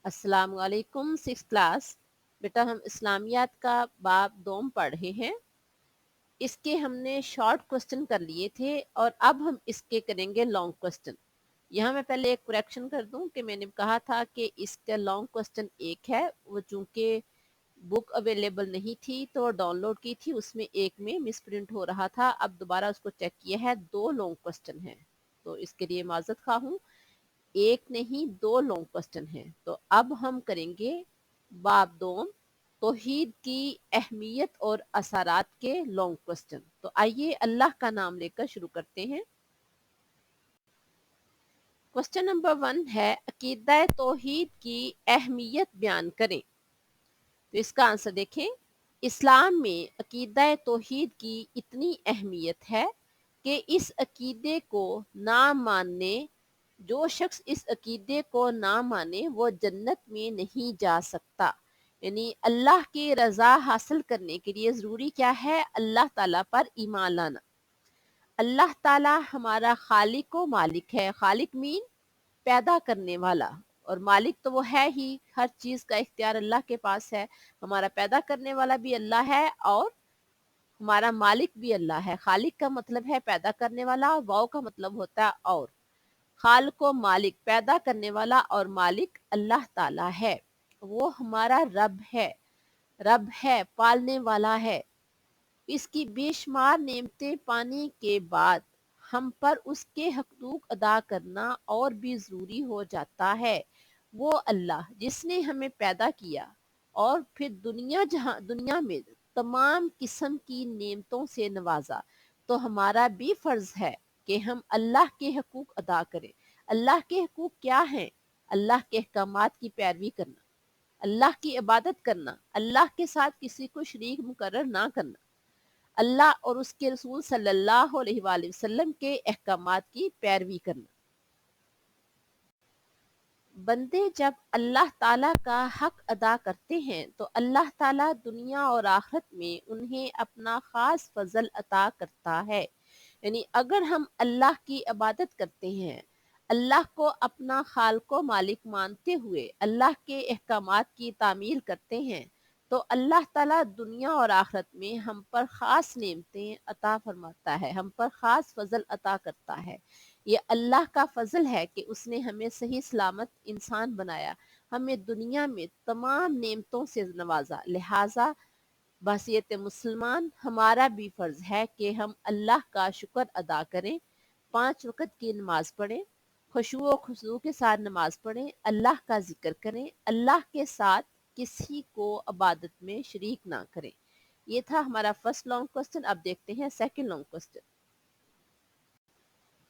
अस्सलाम वालेकुम। 6 क्लास। बेटा हम इस्लामियात का बाब दोम पढ़ रहे हैं। इसके हमने शॉर्ट क्वेश्चन कर लिए थे और अब हम इसके करेंगे लॉन्ग क्वेश्चन। यहाँ मैं पहले एक करेक्शन कर दूं कि मैंने कहा था कि इसका लॉन्ग क्वेश्चन एक है, वो चूंकि बुक अवेलेबल नहीं थी तो डाउनलोड की थी, उसमें एक में मिस प्रिंट हो रहा था। अब दोबारा उसको चेक किया है, 2 लॉन्ग क्वेश्चन हैं, तो इसके लिए माजरत खा हूँ। एक नहीं 2 लॉन्ग क्वेश्चन हैं। तो अब हम करेंगे बाब दोम, तौहीद की अहमियत और असरात के लॉन्ग क्वेश्चन। तो आइए अल्लाह का नाम लेकर शुरू करते हैं। क्वेश्चन नंबर 1 है, अकीदा तौहीद की अहमियत बयान करें। तो इसका आंसर देखें। इस्लाम में अकीदा तौहीद की इतनी अहमियत है कि इस अकीदे को ना मानने जो शख्स इस अकीदे को ना माने वो जन्नत में नहीं जा सकता। यानी अल्लाह की रजा हासिल करने के लिए ज़रूरी क्या है? अल्लाह ताला पर ईमान लाना। अल्लाह ताला हमारा खालिक व मालिक है। खालिक मीन पैदा करने वाला, और मालिक तो वो है ही, हर चीज़ का इख्तियार अल्लाह के पास है। हमारा पैदा करने वाला भी अल्लाह है और हमारा मालिक भी अल्लाह है। खालिक का मतलब है पैदा करने वाला, और वाव का मतलब होता है और। खालिक व मालिक, पैदा करने वाला और मालिक अल्लाह ताला है। वो हमारा रब है, पालने वाला है। इसकी बेशुमार नेमतें पाने के बाद हम पर उसके हकूक अदा करना और भी ज़रूरी हो जाता है। वो अल्लाह जिसने हमें पैदा किया और फिर दुनिया में तमाम किस्म की नेमतों से नवाजा, तो हमारा भी फ़र्ज़ है कि हम अल्लाह के हकूक अदा करें। अल्लाह के हकूक क्या हैं? अल्लाह के अहकामात की पैरवी करना, अल्लाह की इबादत करना, अल्लाह के साथ किसी को शरीक मुकर्रर ना करना, अल्लाह और उसके रसूल सल्लल्लाहु अलैहि वसल्लम के अहकामात की पैरवी करना। बंदे जब अल्लाह ताला का हक अदा करते हैं तो अल्लाह ताला दुनिया और आखिरत में उन्हें अपना खास फजल अता करता है। यानी अगर हम अल्लाह की इबादत करते हैं, अल्लाह को अपना खालिक मालिक मानते हुए अल्लाह के अहकामात की तामील करते हैं, तो अल्लाह ताला दुनिया और आखिरत में हम पर ख़ास नेमतें अता फरमाता है, हम पर ख़ास फजल अता करता है। ये अल्लाह का फजल है कि उसने हमें सही सलामत इंसान बनाया, हमें दुनिया में तमाम नेमतों से नवाजा। लिहाजा बहसीयत मुसलमान हमारा भी फ़र्ज़ है कि हम अल्लाह का शुक्र अदा करें, 5 वक़्त की नमाज़ पढ़ें, खुशू व खुशू के साथ नमाज़ पढ़ें, अल्लाह का ज़िक्र करें, अल्लाह के साथ किसी को इबादत में शरीक ना करें। ये था हमारा फर्स्ट लॉन्ग क्वेश्चन। अब देखते हैं second long question.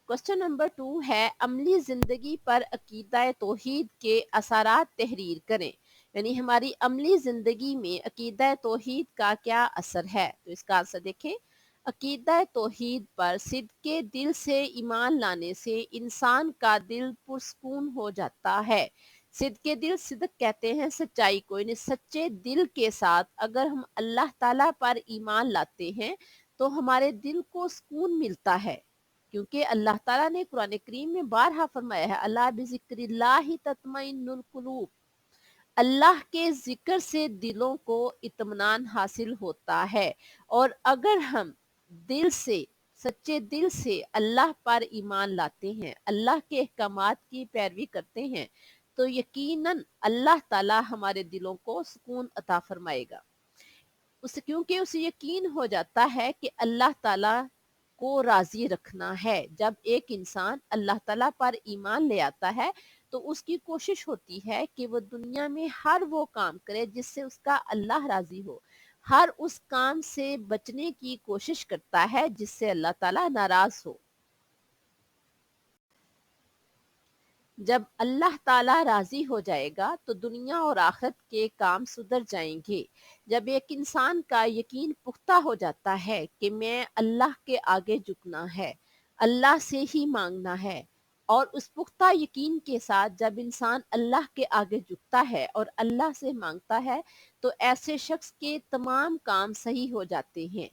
Question number 2 है, अमली ज़िंदगी पर अकीदा तौहीद के असरात तहरीर करें। यानी हमारी अमली ज़िंदगी में अकीदा तौहीद का क्या असर है? तो इसका आंसर देखें। अकीदा तौहीद पर सिद्के दिल से ईमान लाने से इंसान का दिल पुरस्कून हो जाता है। सिद्के दिल, सिद्क कहते हैं सच्चाई को, यानी सच्चे दिल के साथ अगर हम अल्लाह ताला पर ईमान लाते हैं तो हमारे दिल को सुकून मिलता है। क्योंकि अल्लाह ताला ने कुरान करीम में बारहा फरमाया है, अल्लाह बिज़िक्रिल्लाहि तत्मइन्नुल कुलूब, अल्लाह के जिक्र से दिलों को इत्मीनान हासिल होता है। और अगर हम दिल से, सच्चे दिल से अल्लाह पर ईमान लाते हैं, अल्लाह के अहकामात की पैरवी करते हैं, तो यकीनन अल्लाह ताला हमारे दिलों को सुकून अता फरमाएगा। उसे, क्योंकि उसे यकीन हो जाता है कि अल्लाह ताला को राजी रखना है। जब एक इंसान अल्लाह ताला पर ईमान ले आता है तो उसकी कोशिश होती है कि वो दुनिया में हर वो काम करे जिससे उसका अल्लाह राजी हो, हर उस काम से बचने की कोशिश करता है जिससे अल्लाह ताला नाराज हो। जब अल्लाह ताला राजी हो जाएगा तो दुनिया और आखिरत के काम सुधर जाएंगे। जब एक इंसान का यकीन पुख्ता हो जाता है कि मैं अल्लाह के आगे झुकना है, अल्लाह से ही मांगना है, और उस पुख्ता यकीन के साथ जब इंसान अल्लाह के आगे झुकता है और अल्लाह से मांगता है, तो ऐसे शख्स के तमाम काम सही हो जाते हैं।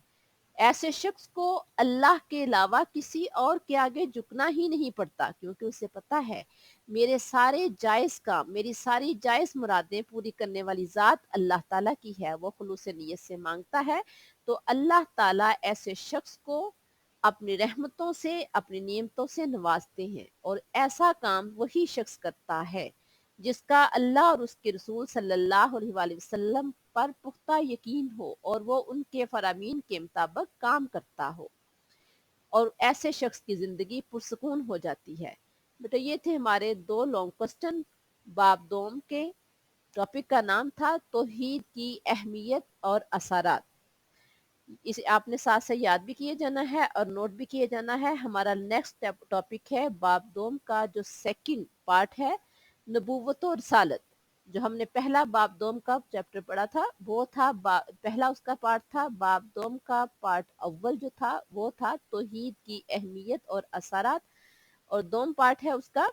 ऐसे शख्स को अल्लाह के अलावा किसी और के आगे झुकना ही नहीं पड़ता, क्योंकि उसे पता है میرے سارے جائز کام، میری ساری جائز مرادیں پوری کرنے والی ذات اللہ تعالیٰ کی ہے، وہ خلوص نیت سے مانگتا ہے تو اللہ تعالیٰ ایسے شخص کو اپنی رحمتوں سے، اپنی نعمتوں سے نوازتے ہیں، اور ایسا کام وہی شخص کرتا ہے جس کا اللہ اور اس کے رسول صلی اللہ علیہ وآلہ وسلم پر پختہ یقین ہو اور وہ ان کے فرامین کے مطابق کام کرتا ہو، اور ایسے شخص کی زندگی پرسکون ہو جاتی ہے۔ بیٹا یہ تھے ہمارے 2 لانگ کوسچن باب دوم کے۔ ٹاپک کا نام تھا توحید کی اہمیت اور اثرات۔ اسے آپ نے ساتھ سے یاد بھی کیے جانا ہے اور نوٹ بھی کیے جانا ہے۔ ہمارا نیکسٹ ٹاپک ہے باب دوم کا جو سیکنڈ پارٹ ہے، نبوت و رسالت۔ جو ہم نے پہلا باب دوم کا چیپٹر پڑھا تھا وہ تھا پہلا اس کا پارٹ تھا باب دوم کا پارٹ اول جو تھا وہ تھا توحید کی اہمیت اور اثرات، اور دوم پارٹ ہے اس کا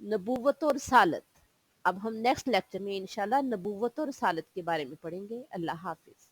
نبوت و رسالت۔ اب ہم نیکسٹ لیکچر میں انشاءاللہ نبوت و رسالت کے بارے میں پڑھیں گے۔ اللہ حافظ۔